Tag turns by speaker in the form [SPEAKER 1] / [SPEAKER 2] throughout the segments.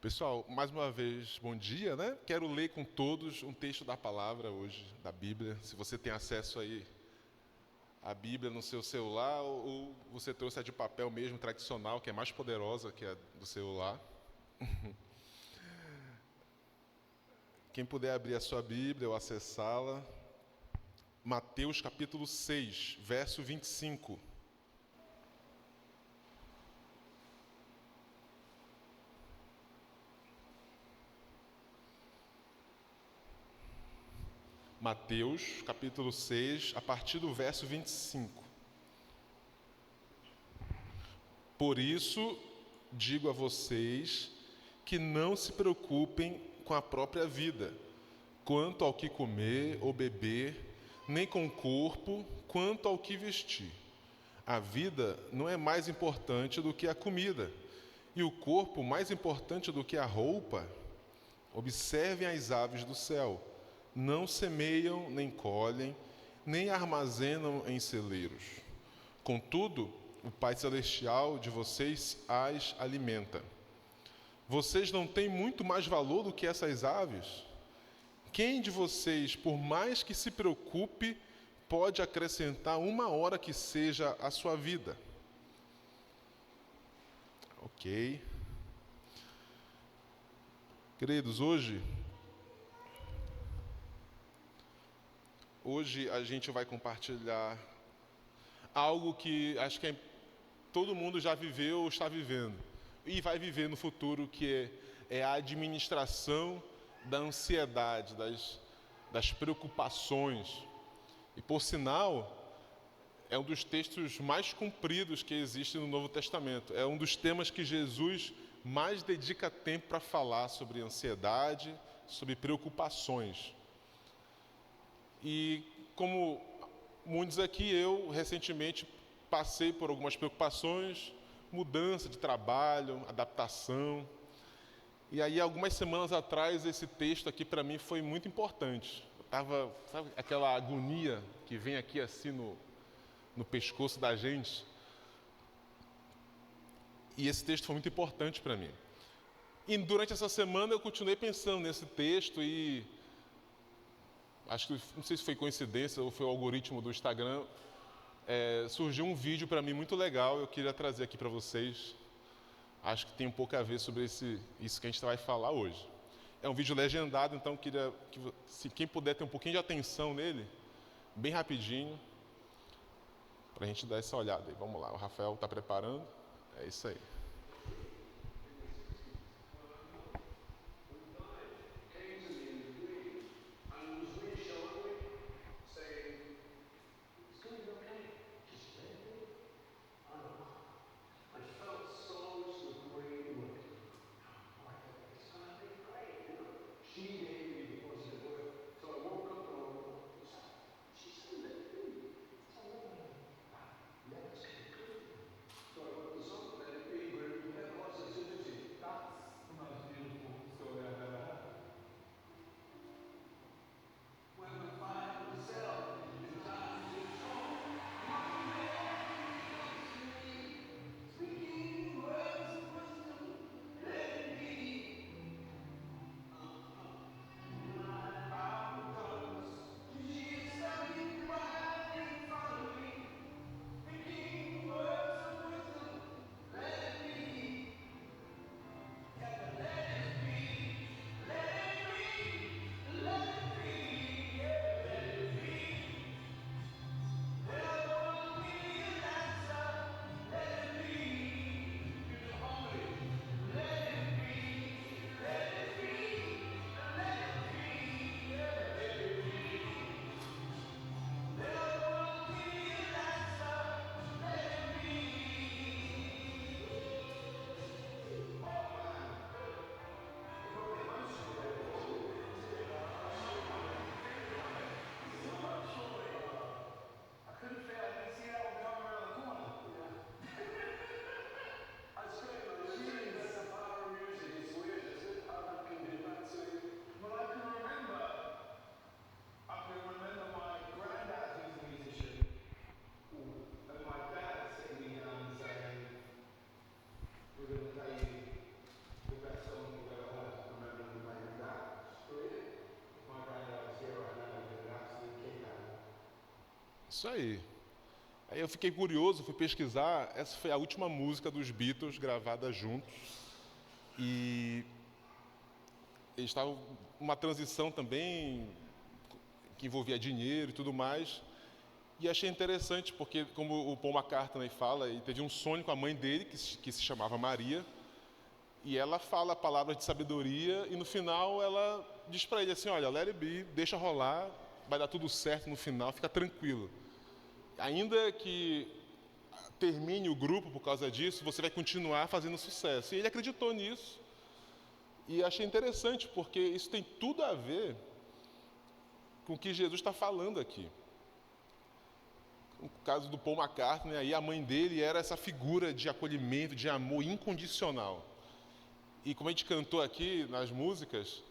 [SPEAKER 1] Pessoal, mais uma vez, bom dia, né? Quero ler com todos um texto da palavra hoje, da Bíblia. Se você tem acesso aí à Bíblia no seu celular ou você trouxe a de papel mesmo, tradicional, que é mais poderosa que a do celular. Quem puder abrir a sua Bíblia ou acessá-la, Mateus capítulo 6, verso 25. Mateus, capítulo 6, a partir do verso 25. Por isso, digo a vocês que não se preocupem com a própria vida, quanto ao que comer ou beber, nem com o corpo, quanto ao que vestir. A vida não é mais importante do que a comida, e o corpo mais importante do que a roupa. Observem as aves do céu. Não semeiam, nem colhem, nem armazenam em celeiros. Contudo, o Pai Celestial de vocês as alimenta. Vocês não têm muito mais valor do que essas aves? Quem de vocês, por mais que se preocupe, pode acrescentar uma hora que seja à sua vida? Ok. Queridos, hoje a gente vai compartilhar algo que acho que todo mundo já viveu ou está vivendo e vai viver no futuro, que é a administração da ansiedade, das preocupações. E, por sinal, é um dos textos mais compridos que existe no Novo Testamento. É um dos temas que Jesus mais dedica tempo para falar sobre ansiedade, sobre preocupações. E como muitos aqui, eu recentemente passei por algumas preocupações, mudança de trabalho, adaptação. E aí, algumas semanas atrás, esse texto aqui para mim foi muito importante. Sabe aquela agonia que vem aqui assim no pescoço da gente? E esse texto foi muito importante para mim. E durante essa semana eu continuei pensando nesse texto e acho que, não sei se foi coincidência ou foi o algoritmo do Instagram, surgiu um vídeo para mim muito legal, eu queria trazer aqui para vocês. Acho que tem um pouco a ver sobre isso que a gente vai falar hoje. É um vídeo legendado, então queria que, se quem puder ter um pouquinho de atenção nele, bem rapidinho, para a gente dar essa olhada aí. Vamos lá, o Rafael está preparando. É isso aí. Isso aí. Aí eu fiquei curioso, fui pesquisar. Essa foi a última música dos Beatles gravada juntos. E eles estavam uma transição também que envolvia dinheiro e tudo mais. E achei interessante, porque como o Paul McCartney fala, ele teve um sonho com a mãe dele, que se chamava Maria, e ela fala palavras de sabedoria, e no final ela diz para ele assim, olha, let it be, deixa rolar, vai dar tudo certo no final, fica tranquilo. Ainda que termine o grupo por causa disso, você vai continuar fazendo sucesso. E ele acreditou nisso. E achei interessante, porque isso tem tudo a ver com o que Jesus está falando aqui. No caso do Paul McCartney, aí, a mãe dele era essa figura de acolhimento, de amor incondicional. E como a gente cantou aqui nas músicas,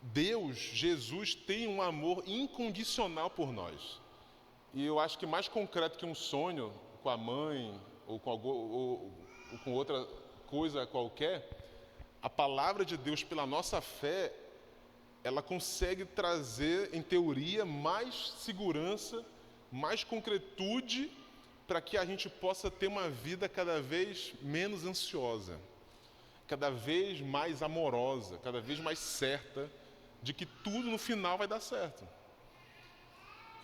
[SPEAKER 1] Deus, Jesus, tem um amor incondicional por nós. E eu acho que mais concreto que um sonho com a mãe ou com outra coisa qualquer, a palavra de Deus, pela nossa fé, ela consegue trazer, em teoria, mais segurança, mais concretude, para que a gente possa ter uma vida cada vez menos ansiosa, cada vez mais amorosa, cada vez mais certa de que tudo no final vai dar certo.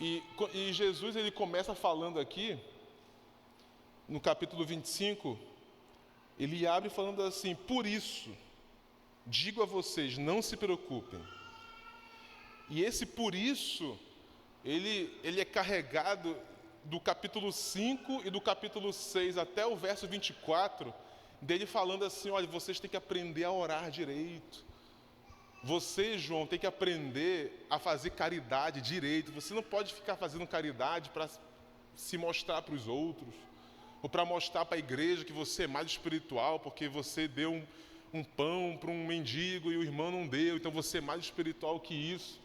[SPEAKER 1] E Jesus, ele começa falando aqui, no capítulo 25, ele abre falando assim, por isso, digo a vocês, não se preocupem. E esse por isso, ele é carregado do capítulo 5 e do capítulo 6 até o verso 24, dele falando assim, olha, vocês têm que aprender a orar direito. Você, João, tem que aprender a fazer caridade direito. Você não pode ficar fazendo caridade para se mostrar para os outros, ou para mostrar para a igreja que você é mais espiritual, porque você deu um pão para um mendigo e o irmão não deu, então você é mais espiritual que isso.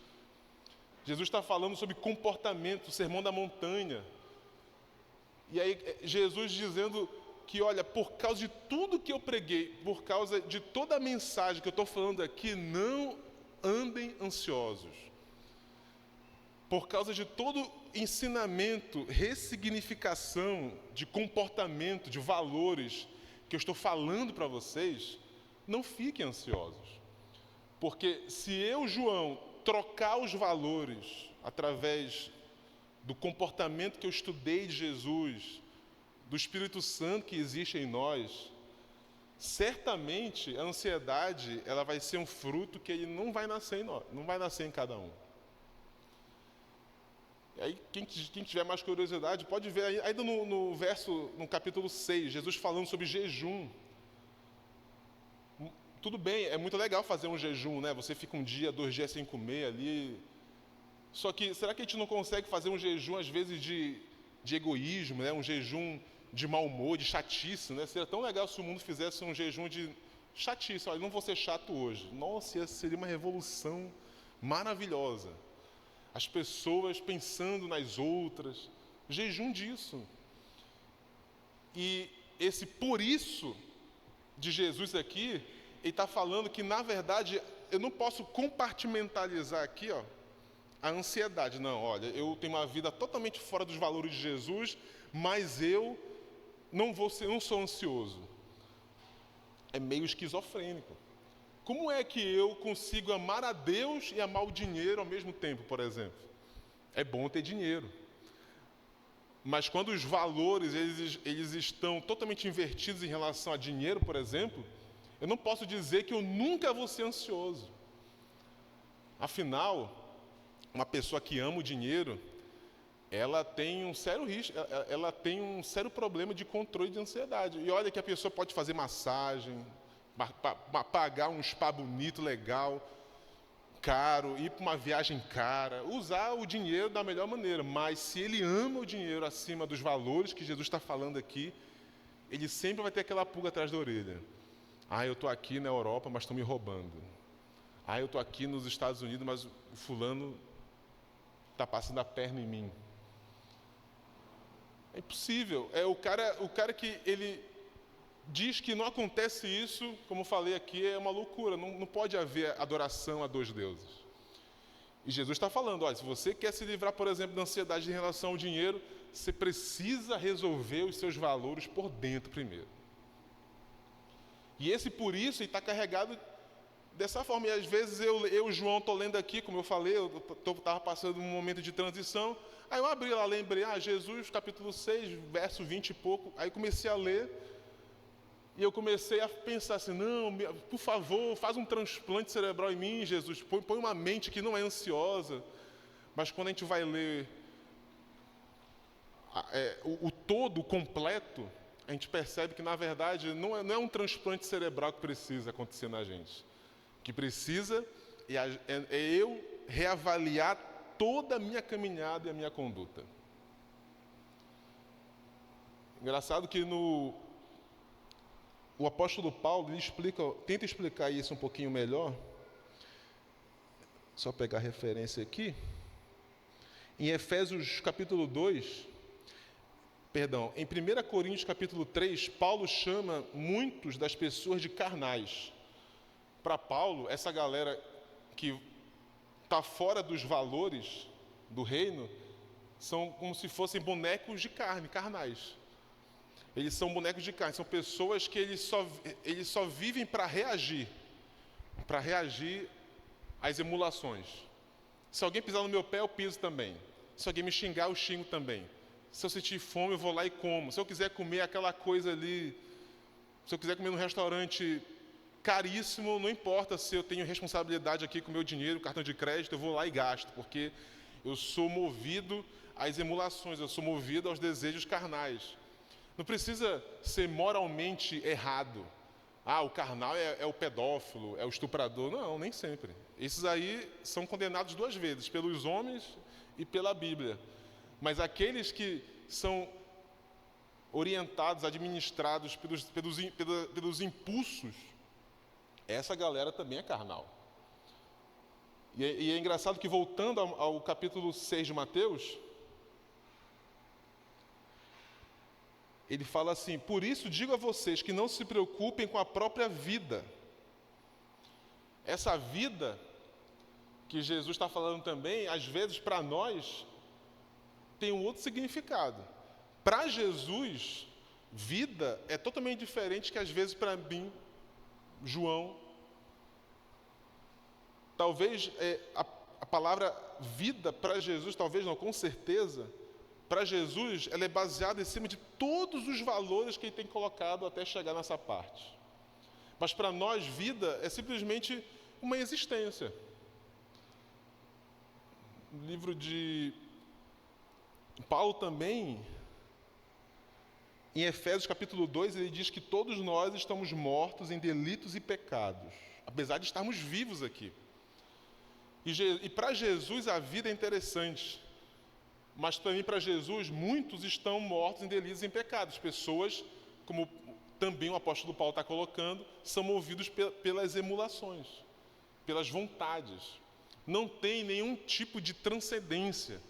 [SPEAKER 1] Jesus está falando sobre comportamento, o sermão da montanha. E aí Jesus dizendo que, olha, por causa de tudo que eu preguei, por causa de toda a mensagem que eu estou falando aqui, não andem ansiosos. Por causa de todo ensinamento, ressignificação de comportamento, de valores que eu estou falando para vocês, não fiquem ansiosos. Porque se eu, João, trocar os valores através do comportamento que eu estudei de Jesus, do Espírito Santo que existe em nós, certamente a ansiedade ela vai ser um fruto que ele não vai nascer em nós, não vai nascer em cada um. E aí, quem tiver mais curiosidade, pode ver ainda no capítulo 6, Jesus falando sobre jejum. Tudo bem, é muito legal fazer um jejum, né? Você fica 1 dia, 2 dias sem comer ali. Só que, será que a gente não consegue fazer um jejum, às vezes, de egoísmo, né? Um jejum de mau humor, de chatice, né? Seria tão legal se o mundo fizesse um jejum de chatice. Olha, não vou ser chato hoje. Nossa, seria uma revolução maravilhosa. As pessoas pensando nas outras. Jejum disso. E esse por isso de Jesus aqui, ele está falando que, na verdade, eu não posso compartimentalizar aqui, ó, a ansiedade. Não, olha, eu tenho uma vida totalmente fora dos valores de Jesus, mas eu não sou ansioso. É meio esquizofrênico. Como é que eu consigo amar a Deus e amar o dinheiro ao mesmo tempo, por exemplo? É bom ter dinheiro. Mas quando os valores eles estão totalmente invertidos em relação a dinheiro, por exemplo, eu não posso dizer que eu nunca vou ser ansioso. Afinal, uma pessoa que ama o dinheiro, ela tem um sério risco, ela tem um sério problema de controle de ansiedade. E olha que a pessoa pode fazer massagem, pagar um spa bonito, legal, caro, ir para uma viagem cara, usar o dinheiro da melhor maneira. Mas se ele ama o dinheiro acima dos valores que Jesus está falando aqui, ele sempre vai ter aquela pulga atrás da orelha. Ah, eu estou aqui na Europa, mas estão me roubando. Ah, eu estou aqui nos Estados Unidos, mas o fulano está passando a perna em mim. É impossível. É o cara que ele diz que não acontece isso, como falei aqui, é uma loucura. Não pode haver adoração a dois deuses. E Jesus está falando, olha, se você quer se livrar, por exemplo, da ansiedade em relação ao dinheiro, você precisa resolver os seus valores por dentro primeiro. E esse por isso está carregado dessa forma. E às vezes eu João, estou lendo aqui, como eu falei, eu estava passando um momento de transição. Aí eu abri lá, lembrei, Jesus, capítulo 6, verso 20 e pouco. Aí comecei a ler. E eu comecei a pensar assim, não, por favor, faz um transplante cerebral em mim, Jesus. Põe uma mente que não é ansiosa. Mas quando a gente vai ler o todo, o completo, a gente percebe que, na verdade, não é um transplante cerebral que precisa acontecer na gente. O que precisa é eu reavaliar toda a minha caminhada e a minha conduta. Engraçado que o apóstolo Paulo ele tenta explicar isso um pouquinho melhor. Só pegar a referência aqui. Em Efésios capítulo 2, em 1 Coríntios capítulo 3, Paulo chama muitos das pessoas de carnais. Para Paulo, essa galera que está fora dos valores do reino, são como se fossem bonecos de carne, carnais. Eles são bonecos de carne, são pessoas que eles só vivem para reagir às emulações. Se alguém pisar no meu pé, eu piso também. Se alguém me xingar, eu xingo também. Se eu sentir fome, eu vou lá e como. Se eu quiser comer aquela coisa ali, se eu quiser comer num restaurante caríssimo, não importa se eu tenho responsabilidade aqui com o meu dinheiro, cartão de crédito, eu vou lá e gasto, porque eu sou movido às emulações, eu sou movido aos desejos carnais. Não precisa ser moralmente errado. O carnal é o pedófilo, é o estuprador. Não, nem sempre. Esses aí são condenados 2 vezes, pelos homens e pela Bíblia. Mas aqueles que são orientados, administrados pelos impulsos, essa galera também é carnal. E é engraçado que, voltando ao capítulo 6 de Mateus, ele fala assim, por isso digo a vocês que não se preocupem com a própria vida. Essa vida que Jesus está falando também, às vezes para nós, tem um outro significado. Para Jesus, vida é totalmente diferente que às vezes para mim, João. Talvez a palavra vida para Jesus, talvez não, com certeza, para Jesus, ela é baseada em cima de todos os valores que ele tem colocado até chegar nessa parte. Mas para nós, vida é simplesmente uma existência. No livro de Paulo também, em Efésios capítulo 2, ele diz que todos nós estamos mortos em delitos e pecados, apesar de estarmos vivos aqui. E para Jesus a vida é interessante, mas também para Jesus muitos estão mortos em delitos e em pecados. Pessoas, como também o apóstolo Paulo está colocando, são movidos pelas emulações, pelas vontades. Não tem nenhum tipo de transcendência,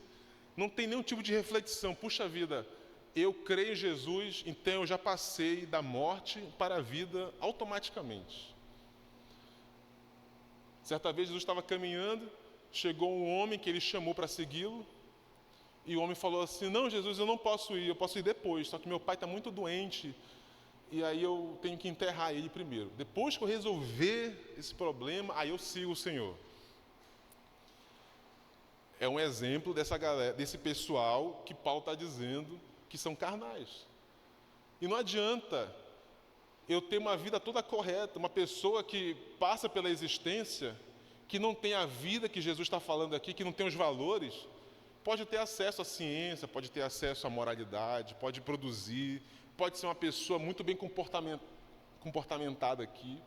[SPEAKER 1] não tem nenhum tipo de reflexão. Puxa vida, eu creio em Jesus, então eu já passei da morte para a vida automaticamente. Certa vez Jesus estava caminhando, chegou um homem que ele chamou para segui-lo, e o homem falou assim, não, Jesus, eu não posso ir, eu posso ir depois, só que meu pai está muito doente, e aí eu tenho que enterrar ele primeiro. Depois que eu resolver esse problema, aí eu sigo o Senhor. É um exemplo dessa galera, desse pessoal que Paulo está dizendo que são carnais. E não adianta eu ter uma vida toda correta, uma pessoa que passa pela existência, que não tem a vida que Jesus está falando aqui, que não tem os valores, pode ter acesso à ciência, pode ter acesso à moralidade, pode produzir, pode ser uma pessoa muito bem comportamentada aqui,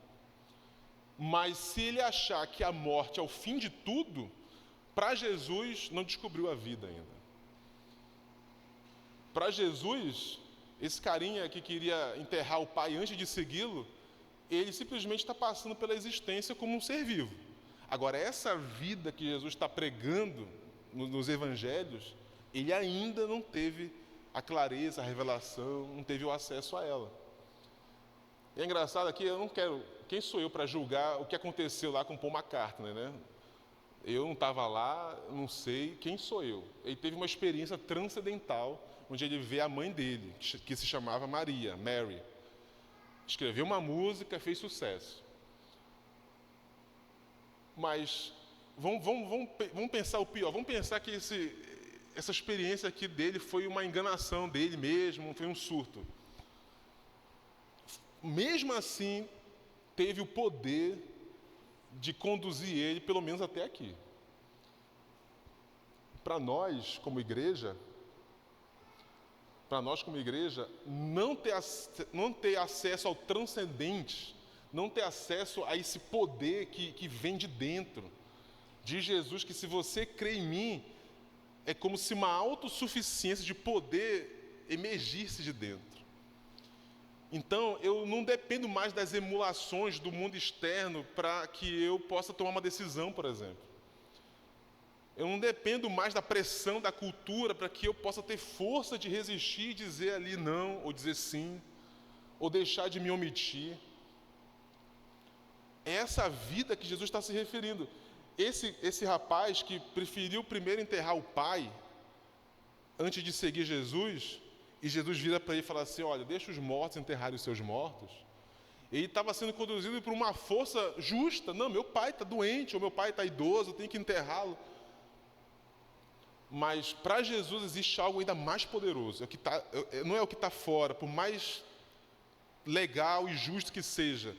[SPEAKER 1] mas se ele achar que a morte é o fim de tudo, para Jesus não descobriu a vida ainda. Para Jesus, esse carinha que queria enterrar o pai antes de segui-lo, ele simplesmente está passando pela existência como um ser vivo. Agora, essa vida que Jesus está pregando nos evangelhos, ele ainda não teve a clareza, a revelação, não teve o acesso a ela. E é engraçado aqui, eu não quero... Quem sou eu para julgar o que aconteceu lá com Paul McCartney, né? Eu não estava lá, não sei quem sou eu. Ele teve uma experiência transcendental, onde ele vê a mãe dele, que se chamava Maria, Mary. Escreveu uma música, fez sucesso. Mas vamos pensar o pior. Vamos pensar que essa experiência aqui dele foi uma enganação dele mesmo, foi um surto. Mesmo assim, teve o poder de conduzir ele, pelo menos até aqui. Para nós, como igreja, não ter acesso ao transcendente, não ter acesso a esse poder que vem de dentro. Diz Jesus que se você crê em mim, é como se uma autossuficiência de poder emergisse de dentro. Então, eu não dependo mais das emulações do mundo externo para que eu possa tomar uma decisão, por exemplo. Eu não dependo mais da pressão da cultura para que eu possa ter força de resistir e dizer ali não, ou dizer sim, ou deixar de me omitir. É essa vida que Jesus está se referindo. Esse rapaz que preferiu primeiro enterrar o pai, antes de seguir Jesus, e Jesus vira para ele e fala assim, olha, deixa os mortos enterrarem os seus mortos. Ele estava sendo conduzido por uma força justa. Não, meu pai está doente, ou meu pai está idoso, eu tenho que enterrá-lo. Mas para Jesus existe algo ainda mais poderoso. Não é o que está fora, por mais legal e justo que seja,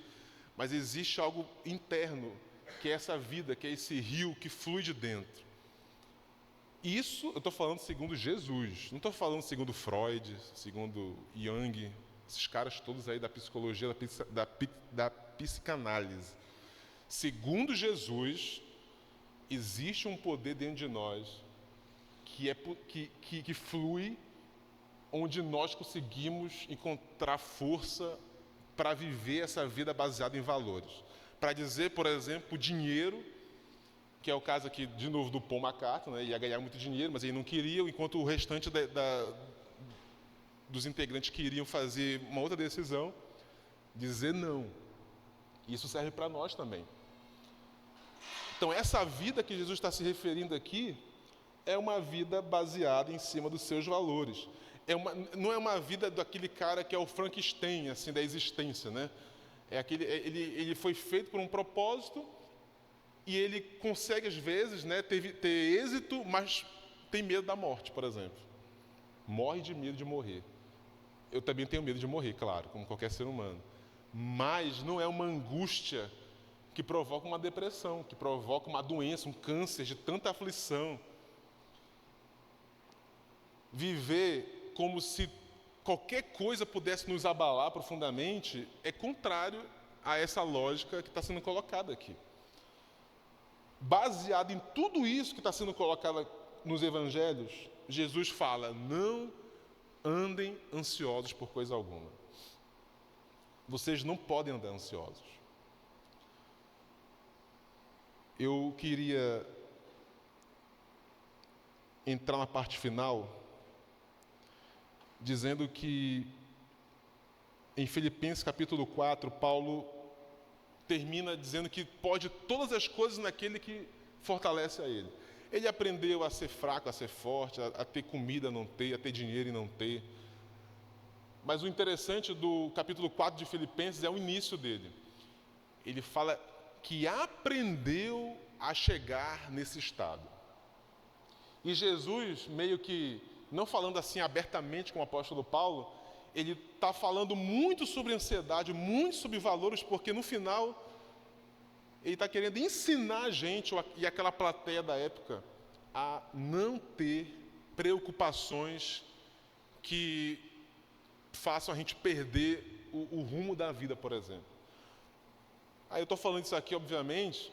[SPEAKER 1] mas existe algo interno, que é essa vida, que é esse rio que flui de dentro. Isso eu estou falando segundo Jesus, não estou falando segundo Freud, segundo Jung, esses caras todos aí da psicologia, da psicanálise. Segundo Jesus, existe um poder dentro de nós que flui, onde nós conseguimos encontrar força para viver essa vida baseada em valores. Para dizer, por exemplo, o dinheiro, que é o caso aqui, de novo, do Paul McCartney, né? Ele ia ganhar muito dinheiro, mas ele não queria, enquanto o restante dos integrantes queriam fazer uma outra decisão, dizer não. Isso serve para nós também. Então, essa vida que Jesus está se referindo aqui é uma vida baseada em cima dos seus valores. Não é uma vida daquele cara que é o Frankenstein, assim, da existência, né? Ele foi feito por um propósito e ele consegue, às vezes, né, ter êxito, mas tem medo da morte, por exemplo. Morre de medo de morrer. Eu também tenho medo de morrer, claro, como qualquer ser humano. Mas não é uma angústia que provoca uma depressão, que provoca uma doença, um câncer de tanta aflição. Viver como se qualquer coisa pudesse nos abalar profundamente é contrário a essa lógica que está sendo colocada aqui. Baseado em tudo isso que está sendo colocado nos evangelhos, Jesus fala, não andem ansiosos por coisa alguma. Vocês não podem andar ansiosos. Eu queria entrar na parte final dizendo que em Filipenses capítulo 4, Paulo termina dizendo que pode todas as coisas naquele que fortalece a ele. Ele aprendeu a ser fraco, a ser forte, a ter comida, não ter, a ter dinheiro e não ter. Mas o interessante do capítulo 4 de Filipenses é o início dele. Ele fala que aprendeu a chegar nesse estado. E Jesus, meio que, não falando assim abertamente com o apóstolo Paulo, ele está falando muito sobre ansiedade, muito sobre valores, porque no final ele está querendo ensinar a gente, e aquela plateia da época, a não ter preocupações que façam a gente perder o rumo da vida, por exemplo. Aí eu estou falando isso aqui, obviamente,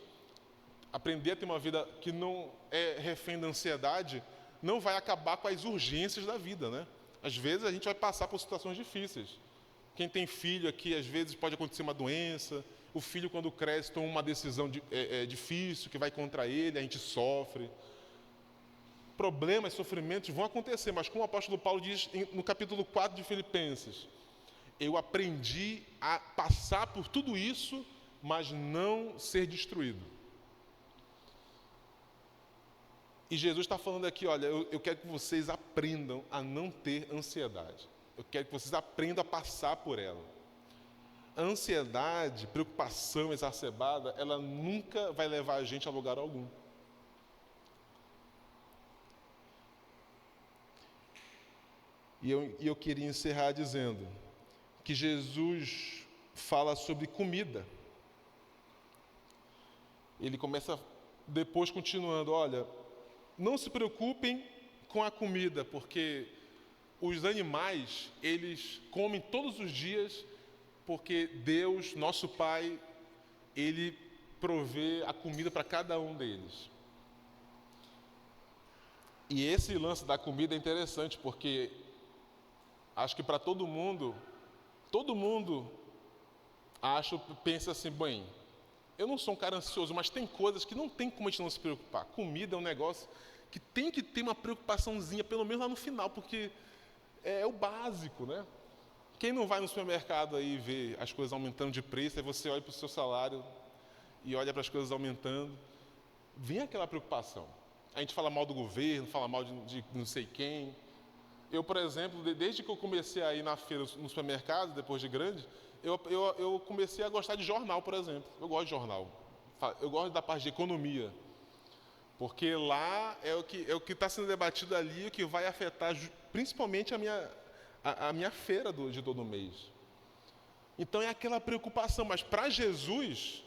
[SPEAKER 1] aprender a ter uma vida que não é refém da ansiedade, não vai acabar com as urgências da vida, né? Às vezes a gente vai passar por situações difíceis. Quem tem filho aqui, às vezes pode acontecer uma doença, o filho quando cresce toma uma decisão difícil, que vai contra ele, a gente sofre. Problemas, sofrimentos vão acontecer, mas como o apóstolo Paulo diz no capítulo 4 de Filipenses, eu aprendi a passar por tudo isso, mas não ser destruído. E Jesus está falando aqui, olha, eu quero que vocês aprendam a não ter ansiedade. Eu quero que vocês aprendam a passar por ela. A ansiedade, preocupação exacerbada, ela nunca vai levar a gente a lugar algum. E eu queria encerrar dizendo que Jesus fala sobre comida. Ele começa depois continuando, olha, não se preocupem com a comida, porque os animais, eles comem todos os dias, porque Deus, nosso Pai, Ele provê a comida para cada um deles. E esse lance da comida é interessante, porque acho que para todo mundo pensa assim, bem, eu não sou um cara ansioso, mas tem coisas que não tem como a gente não se preocupar. Comida é um negócio que tem que ter uma preocupaçãozinha, pelo menos lá no final, porque é o básico, né? Quem não vai no supermercado aí ver as coisas aumentando de preço, aí você olha para o seu salário e olha para as coisas aumentando, vem aquela preocupação. A gente fala mal do governo, fala mal de não sei quem. Eu, por exemplo, desde que eu comecei a ir na feira, no supermercado, depois de grande, eu comecei a gostar de jornal, por exemplo. Eu gosto de jornal. Eu gosto da parte de economia. Porque lá é o que está sendo debatido ali, o que vai afetar principalmente a minha feira de todo mês. Então é aquela preocupação, mas para Jesus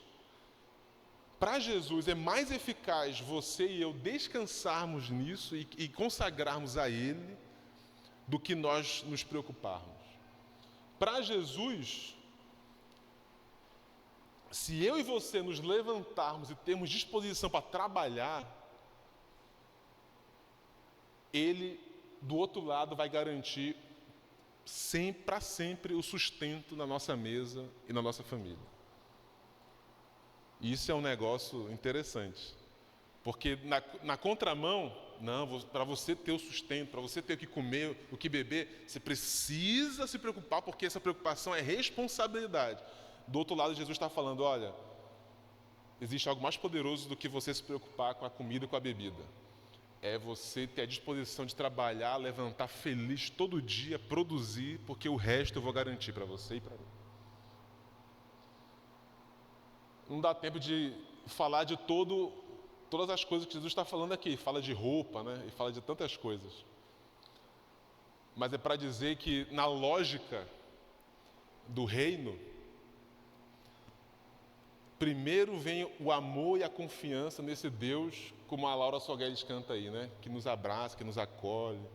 [SPEAKER 1] é mais eficaz você e eu descansarmos nisso e consagrarmos a Ele do que nós nos preocuparmos. Para Jesus, se eu e você nos levantarmos e termos disposição para trabalhar, Ele, do outro lado, vai garantir para sempre o sustento na nossa mesa e na nossa família. E isso é um negócio interessante. Porque na contramão, não, para você ter o sustento, para você ter o que comer, o que beber, você precisa se preocupar, porque essa preocupação é responsabilidade. Do outro lado, Jesus está falando, olha, existe algo mais poderoso do que você se preocupar com a comida e com a bebida. É você ter a disposição de trabalhar, levantar feliz todo dia, produzir, porque o resto eu vou garantir para você e para mim. Não dá tempo de falar de todas as coisas que Jesus está falando aqui. Fala de roupa, né? E fala de tantas coisas. Mas é para dizer que na lógica do reino, primeiro vem o amor e a confiança nesse Deus, como a Laura Soguedes canta aí, né? Que nos abraça, que nos acolhe.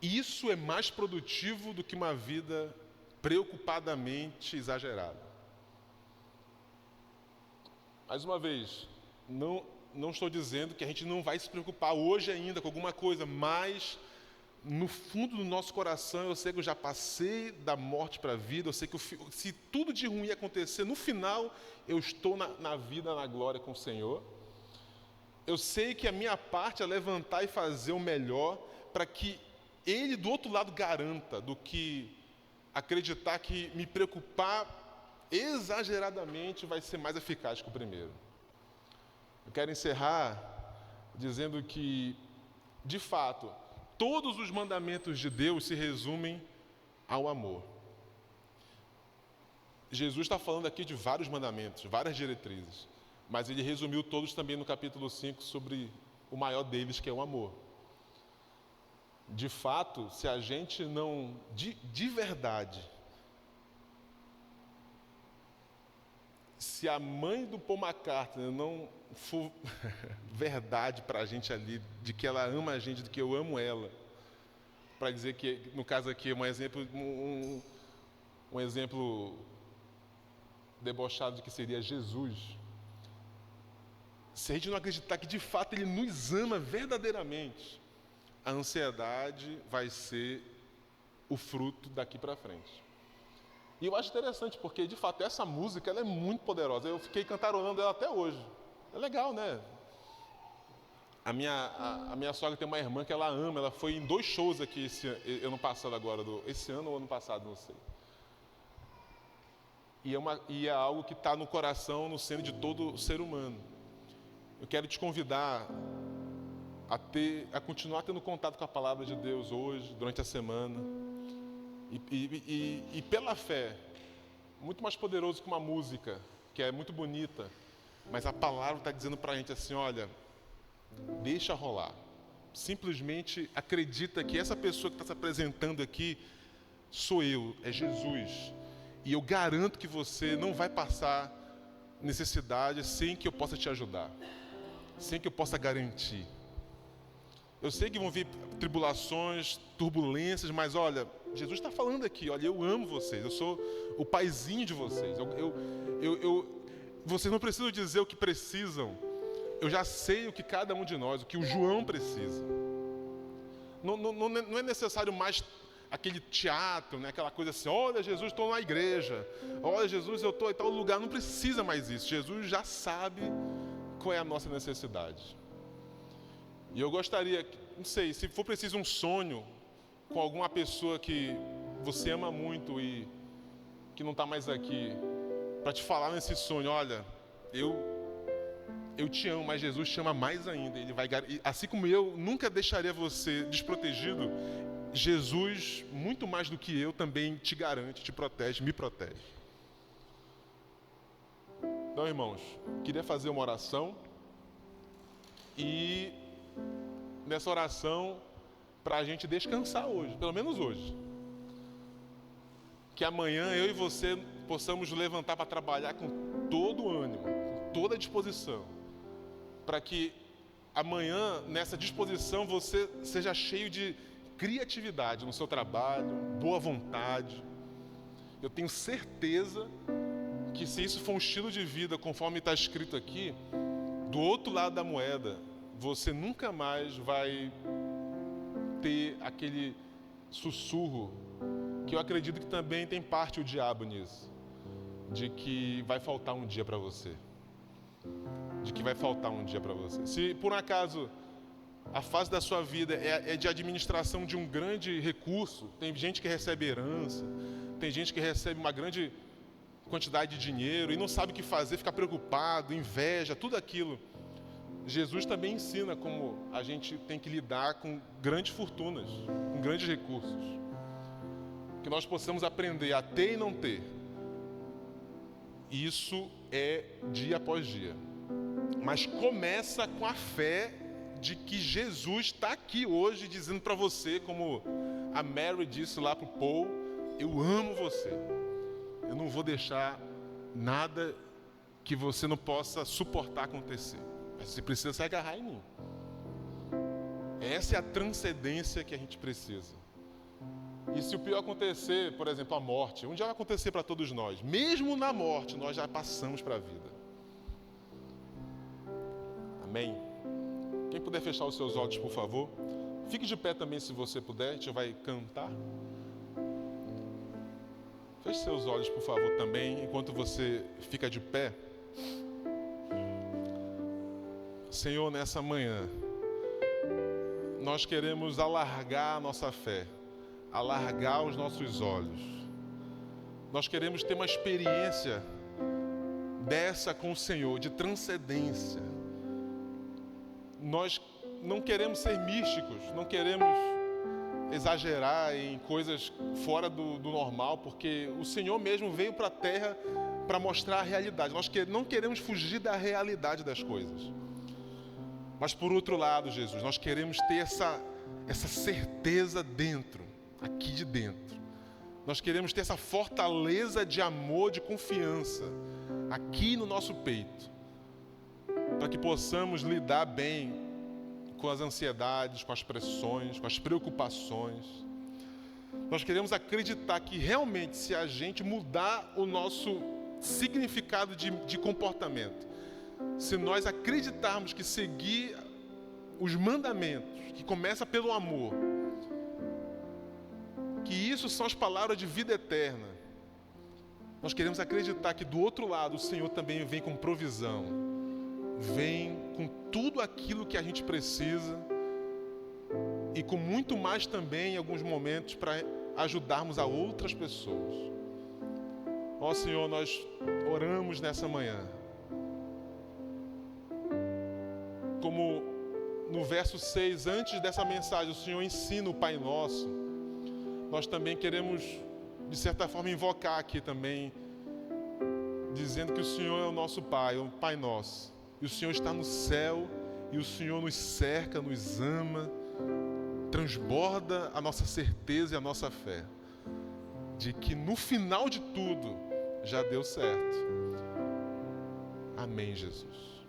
[SPEAKER 1] Isso é mais produtivo do que uma vida preocupadamente exagerada. Mais uma vez, não estou dizendo que a gente não vai se preocupar hoje ainda com alguma coisa, mas no fundo do nosso coração eu sei que eu já passei da morte para a vida, eu sei que se tudo de ruim acontecer, no final eu estou na vida, na glória com o Senhor. Eu sei que a minha parte é levantar e fazer o melhor para que Ele do outro lado garanta, do que acreditar que me preocupar exageradamente vai ser mais eficaz que o primeiro. Eu quero encerrar dizendo que, de fato, todos os mandamentos de Deus se resumem ao amor. Jesus está falando aqui de vários mandamentos, várias diretrizes, mas ele resumiu todos também no capítulo 5 sobre o maior deles, que é o amor. De fato, se a gente não, de verdade, se a mãe do Paul McCartney não for verdade para a gente ali, de que ela ama a gente, de que eu amo ela, para dizer que, no caso aqui, um exemplo debochado de que seria Jesus. Se a gente não acreditar que de fato Ele nos ama verdadeiramente, a ansiedade vai ser o fruto daqui para frente. E eu acho interessante, porque de fato essa música ela é muito poderosa. Eu fiquei cantarolando ela até hoje. É legal, né? A minha sogra tem uma irmã que ela ama, ela foi em 2 shows aqui esse ano passado agora, esse ano ou ano passado, não sei. E é algo que está no coração, no centro de todo ser humano. Eu quero te convidar a continuar tendo contato com a palavra de Deus hoje, durante a semana. E pela fé, muito mais poderoso que uma música, que é muito bonita, mas a palavra está dizendo para a gente assim, olha, deixa rolar. Simplesmente acredita que essa pessoa que está se apresentando aqui sou eu, é Jesus. E eu garanto que você não vai passar necessidade sem que eu possa te ajudar, sem que eu possa garantir. Eu sei que vão vir tribulações, turbulências, mas olha, Jesus está falando aqui, olha, eu amo vocês, eu sou o paizinho de vocês. Vocês não precisam dizer o que precisam, eu já sei o que cada um de nós, o que o João precisa. Não é necessário mais aquele teatro, né? Aquela coisa assim, olha Jesus, estou na igreja, olha Jesus, eu estou em tal lugar, não precisa mais isso. Jesus já sabe qual é a nossa necessidade. E eu gostaria, não sei, se for preciso um sonho com alguma pessoa que você ama muito e que não está mais aqui, para te falar nesse sonho, olha, eu te amo, mas Jesus te ama mais ainda. Ele vai, assim como eu nunca deixaria você desprotegido, Jesus, muito mais do que eu, também te garante, te protege, me protege. Então, irmãos, queria fazer uma oração e nessa oração para a gente descansar hoje, pelo menos hoje. Que amanhã eu e você possamos levantar para trabalhar com todo o ânimo, com toda a disposição, para que amanhã, nessa disposição, você seja cheio de criatividade no seu trabalho, boa vontade. Eu tenho certeza que se isso for um estilo de vida, conforme está escrito aqui, do outro lado da moeda, você nunca mais vai ter aquele sussurro, que eu acredito que também tem parte o diabo nisso, de que vai faltar um dia para você. De que vai faltar um dia para você. Se por um acaso a fase da sua vida é de administração de um grande recurso, tem gente que recebe herança, tem gente que recebe uma grande quantidade de dinheiro e não sabe o que fazer, fica preocupado, inveja, tudo aquilo. Jesus também ensina como a gente tem que lidar com grandes fortunas, com grandes recursos. Que nós possamos aprender a ter e não ter. Isso é dia após dia. Mas começa com a fé de que Jesus está aqui hoje dizendo para você, como a Mary disse lá para o Paul, eu amo você. Eu não vou deixar nada que você não possa suportar acontecer. Mas você precisa se agarrar em mim. Essa é a transcendência que a gente precisa. E se o pior acontecer, por exemplo, a morte, um dia vai acontecer para todos nós. Mesmo na morte, nós já passamos para a vida. Amém? Quem puder fechar os seus olhos, por favor. Fique de pé também, se você puder. A gente vai cantar. Feche seus olhos, por favor, também, enquanto você fica de pé. Senhor, nessa manhã, nós queremos alargar a nossa fé, alargar os nossos olhos. Nós queremos ter uma experiência dessa com o Senhor, de transcendência. Nós não queremos ser místicos, não queremos exagerar em coisas fora do normal, porque o Senhor mesmo veio para a terra para mostrar a realidade. Nós não queremos fugir da realidade das coisas. Mas por outro lado, Jesus, nós queremos ter essa certeza dentro, aqui de dentro. Nós queremos ter essa fortaleza de amor, de confiança, aqui no nosso peito, para que possamos lidar bem com as ansiedades, com as pressões, com as preocupações. Nós queremos acreditar que realmente, se a gente mudar o nosso significado de comportamento, se nós acreditarmos que seguir os mandamentos, que começa pelo amor, que isso são as palavras de vida eterna, nós queremos acreditar que do outro lado o Senhor também vem com provisão, vem com tudo aquilo que a gente precisa e com muito mais também em alguns momentos para ajudarmos a outras pessoas. Ó Senhor, nós oramos nessa manhã, como no verso 6, antes dessa mensagem, o Senhor ensina o Pai Nosso. Nós também queremos, de certa forma, invocar aqui também, dizendo que o Senhor é o nosso Pai, o Pai Nosso. E o Senhor está no céu, e o Senhor nos cerca, nos ama, transborda a nossa certeza e a nossa fé, de que no final de tudo, já deu certo. Amém, Jesus.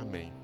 [SPEAKER 1] Amém.